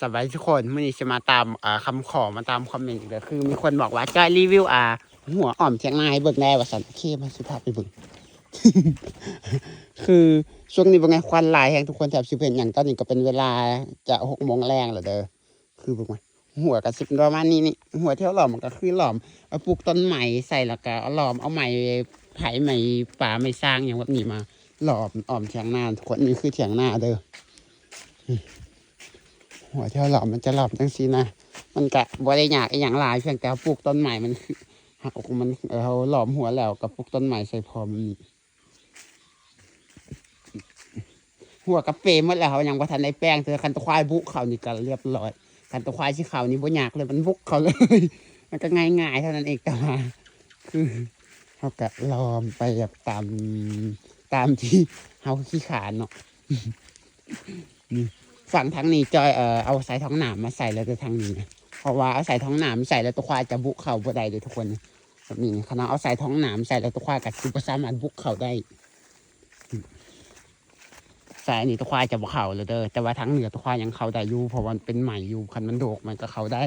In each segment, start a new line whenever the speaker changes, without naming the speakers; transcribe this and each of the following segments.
สบายทุกคนมื่อนี้จะมาตามคำขอมาตามคอมเมนต์อีกแล้วคือมีคนบอกว่าจอยรีวิวหัวอ่อมเชียงนายเบิกแน่ว่าสันเคมาสุภาพไปเบิก คือช่วงนี้เป็นไงควันลายแห่งทุกคนแถบสิบเห็นอย่างตอนนี้ก็เป็นเวลาจะ6 โมงแรงแล้วเด้อคือเป็นไงหัวกับสิบประมาณนี้นี่หัวเที่ยวหลอมมันก็คือหลอมเอาปลูกต้นใหม่ใส่แล้วก็เอาหลอมเอาใหม่ไผ่ใหม่ป่าไม่สร้างอย่างแบบนี้มาหลอมอ่อมเถียงนาทุกคนนี่คือเถียงนาเด้อหัวเที่ยวหลอมมันจะหลอมจังซีนะมันกะบ่ได้ยากอย่างหลายเพียงแต่ปลูกต้นใหม่มันคือหักมันเอาหลอมหัวแล้วกับปลูกต้นใหม่ใส่พร้อมหัวกระเปรหมดแล้วยังว่าทันได้แป้งเธอคันตะควายบุกเขานี่ก็เรียบร้อยคันตะควายที่เขานี่บ่ยากเลยมันบุกเขาเลยมันก็ง่ายๆเท่านั้นเองแต่ว่าคือเขาก็ลอมไปแบบตามที่เขาขี้ขานเนาะนี่ฝั่งทางนี้จอยเอาใส่ท้องหนามมาใส่แล้วจะทางนี้นะเพราะว่าเอาใส่ท้องหนามใส่แล้วตะควายจะบุกเขาบ่ได้เลยทุกคนแบบนี้ขณะเอาใส่ท้องหนามใส่แล้วตะควายกับซุปเปอร์สามารถบุกเขาได้สายนี่ตะควายจะบ่เข่าเลยเด้อแต่ว่าทั้งเหนือตะควายยังเข่าได้อยู่เพราะมันเป็นใหม่อยู่คันมันโดกมันก็เข่าได้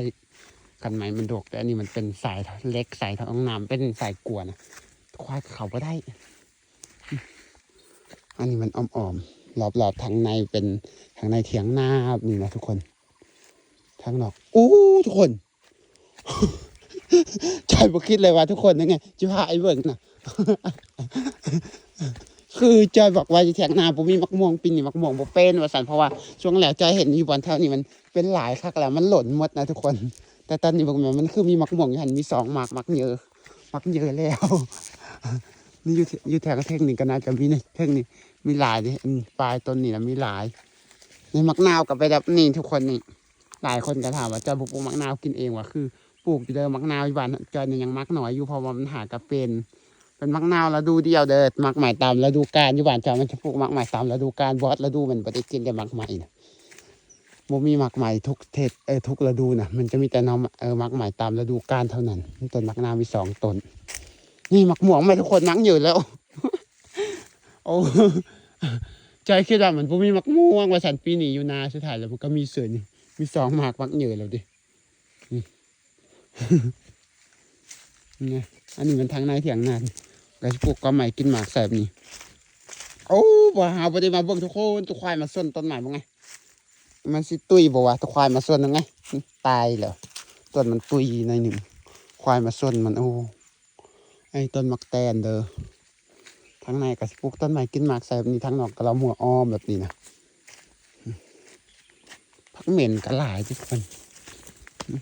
คันใหม่มันโดกแต่อันนี้มันเป็นสายเล็กสายท้องน้ำเป็นสายกวนนะตะควายเข่าก็ได้อันนี้มันอ่อมๆรอบๆทางในเป็นทางในเถียงหน้านี่นะทุกคนทางนอกอู้ทุกคนใจบ่คิดเลยว่าทุกคนยังไงจะพาไอ้เบิ่งนะคือจอยบอกว่าจะแทงนาผมมีมักม่วงปีนี้มักม่วงบ่เป็นว่าสันเพราะว่าช่วงแล้วจอยเห็นอยู่บนเท่านี้มันเป็นหลายคักแล้วมันหล่นหมดนะทุกคนแต่ตอนนี้บอกมันคือมีมักม่วงอยู่หันมี2 หมากมักเยอะแล้วนี่อยู่แถวเทคนิคก็น่าจะมีในเทคนิคมีหลายดิปลายต้นนี่นะมีหลายในมักนาวกับไปแบบนี่ทุกคนนี่หลายคนก็ถามว่าจอยปลูกมักนาวกินเองว่ะคือปลูกอยู่เดิมมักนาวอยู่บ้านจอยเนี่ยยังมักหน่อยอยู่เพราะว่ามันหากระเป็นมักนาวฤดูเดียวเด้อมักใหม่ตามฤดูกาลอยู่บ้านจอยมันจะปลูกมักใหม่ตามฤดูกาลบอสฤดูมันบ่ได้กินแต่มักใหม่นะบ่มีมักใหม่ทุกทุกฤดูนะมันจะมีแต่น้องมักใหม่ตามฤดูกาลเท่านั้นต้นมักนาวมี2 ต้นนี่มักม่วงไม่ทุกคนมักอยู่แล้วโอ้ใจคิดว่ามันบ่มีมักม่วงว่าสันปีนี้อยู่นาสุดท้ายแล้วมันก็มีเสือนี่มี2 หมากมักเยอะแล้วดินี่อันนี้มันทางในเถียงนาก็จะปลูกก็ใหม่กินหมากแสบนี่โอ้บ่หาบ่ได้มาเบิ่งทุกคนตัวควายมาส้นต้นใหม่บ่ไงมันสิตุยบ่วะตัวควายมาส้นยังไงตายแล้วต้นมันตุยในหนึ่งควายมาส้นมันโอ้ไอ้ต้นมักแตนเด้อทางในก็สิปลูกต้นใหม่กินหมากแสบนี่ทางนอกก็เราหัวอ้อมแบบนี้นะผักเหม็นก็หลายทุกคน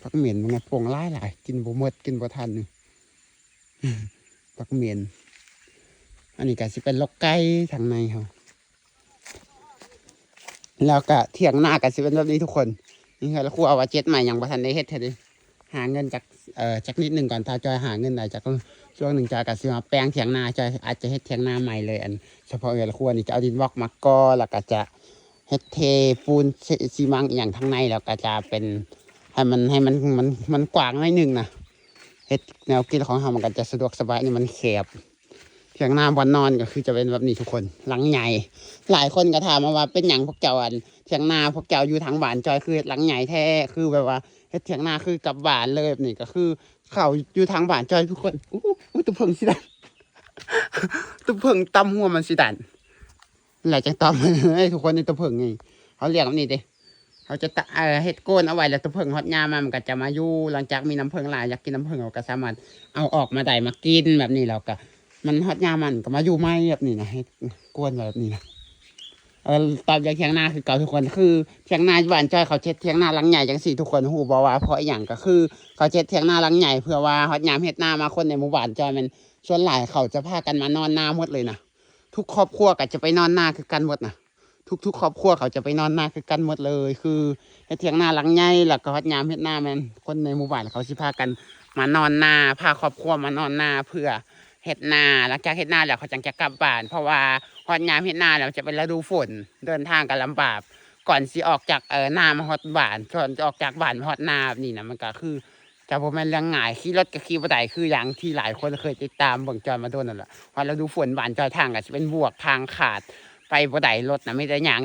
ผักเหม็นมันไงพวงหลายกินบ่หมดกินบ่ทันนี่ผักเหม็นอันนี้ก็สิเป็นลกไก่ทางในเขาแล้วก็เถียงหน้าก็สิเป็นแบบนี้ทุกคนนี่คือแล้วครูเอาว่า7 ใหม่อย่างบ่ทันได้เฮ็ดเด้หาเงินจากนิดนึงก่อนถ้าจอยหาเงินได้จากช่วงหนึ่งจอยก็สิมาแปลงเถียงนาจอยอาจจะเฮ็ดเถียงนาใหม่เลยอันเฉพาะครัวนี่จะเอาดินบล็อกมาก่อแล้วก็จะเฮ็ดเทปูนซีมังอย่างทางในแล้วก็จะเป็นให้มันกว้างหน่อยนึงนะเฮ็ดแนวกินของเรามันก็จะสะดวกสบายนี่มันแคบเถียงนาบนนอนก็คือจะเป็นแบบนี้ทุกคนหลังใหญ่หลายคนก็ถามมาว่าเป็นอย่างพวกเจ้าอันเถียงนาพวกเจ้าอยู่ทางบ้านจอยคือหลังใหญ่แท้คือแบบว่าเฮ็ดเถียงนาคือกับบ้านเลยแบบนี้ก็คือเขาอยู่ทางบ้านจอยทุกคนอู้ตุ๊เพิงสิดันตุ๊เพิงตำหัวมันสิดันหลังจากตำให้ทุกคนในตุ๊เพิงไงเขาเรียกแบบนี้ดิเขาจะเฮ็ดโกนเอาไว้แล้วตุ๊เพิงฮอดยามมันก็จะมาอยู่หลังจากมีน้ำเพิงหลายอยากกินน้ำเพิงเราก็สามารถเอาออกมาได้มากินแบบนี้แล้วก็มันฮอดยามันก็มาอยู่ไม่แบบนี้นะให้กวนแบบนี้นะตอนอย่างเทียงนาคือเก่าทุกคนคือเทียงนาบ้านจ้อยเขาเช็ดเทียงนาหลังใหญ่จังสี่ทุกคนหูบอกว่าเพราะอย่างก็คือเขาเช็ดเทียงนาหลังใหญ่เพื่อว่าฮอดยามเฮ็ดนามาคนในหมู่บ้านจ้อยมันส่วนหลายเขาจะพากันมานอนนาหมดเลยนะทุกครอบครัวก็จะไปนอนนาคือกันหมดนะทุกครอบครัวเขาจะไปนอนนาคือกันหมดเลยคือเฮ็ดเทียงนาหลังใหญ่แล้วก็ฮอดยามเฮ็ดนามันคนในหมู่บ้านเขาสิพากันมานอนนาพาครอบครัวมานอนนาเพื่อเฮ็ดนาหลังจากเฮ็ดนาแล้วเขาจังจะกลับบ้านเพราะว่าฮอดยามเฮ็ดนาแล้วจะเป็นฤดูฝนเดินทางกันลำบากก่อนสิออกจากนามาฮอดบ้านก่อนจะออกจากบ้านมาฮอดนานี่นะมันก็คือจะบ่แม่นเรื่องง่ายขี่รถก็ขี่บ่ได้คืออย่างที่หลายคนเคยติดตามเบิ่งจอยมาโดนนั่นแหละพอฤดูฝนบ้านจอยทางก็สิเป็นบวกทางขาดไปบ่ได้รถน่ะไม่ได้อย่า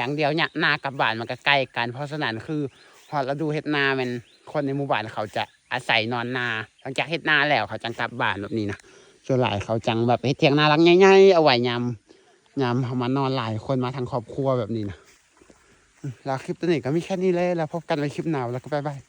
งเดียวเนี่ยนากลับบ้านมันก็ใกล้กันเพราะฉะนั้นคือ พอเราดูเฮ็ดนามันคนในหมู่บ้านเขาจะอาศัยนอนนาหลังจากเฮ็ดนาแล้วเขาจังกลับบ้านแบบนี้นะส่วนหลายเขาจังแบบเฮ็ดเถียงนาหลังใหญ่ๆเอาไว้ยามเขามานอนหลายคนมาทั้งครอบครัวแบบนี้นะแล้วคลิปตัวนี้ก็มีแค่นี้เลยแล้วพบกันในคลิปหน้าแล้วก็บ๊ายบาย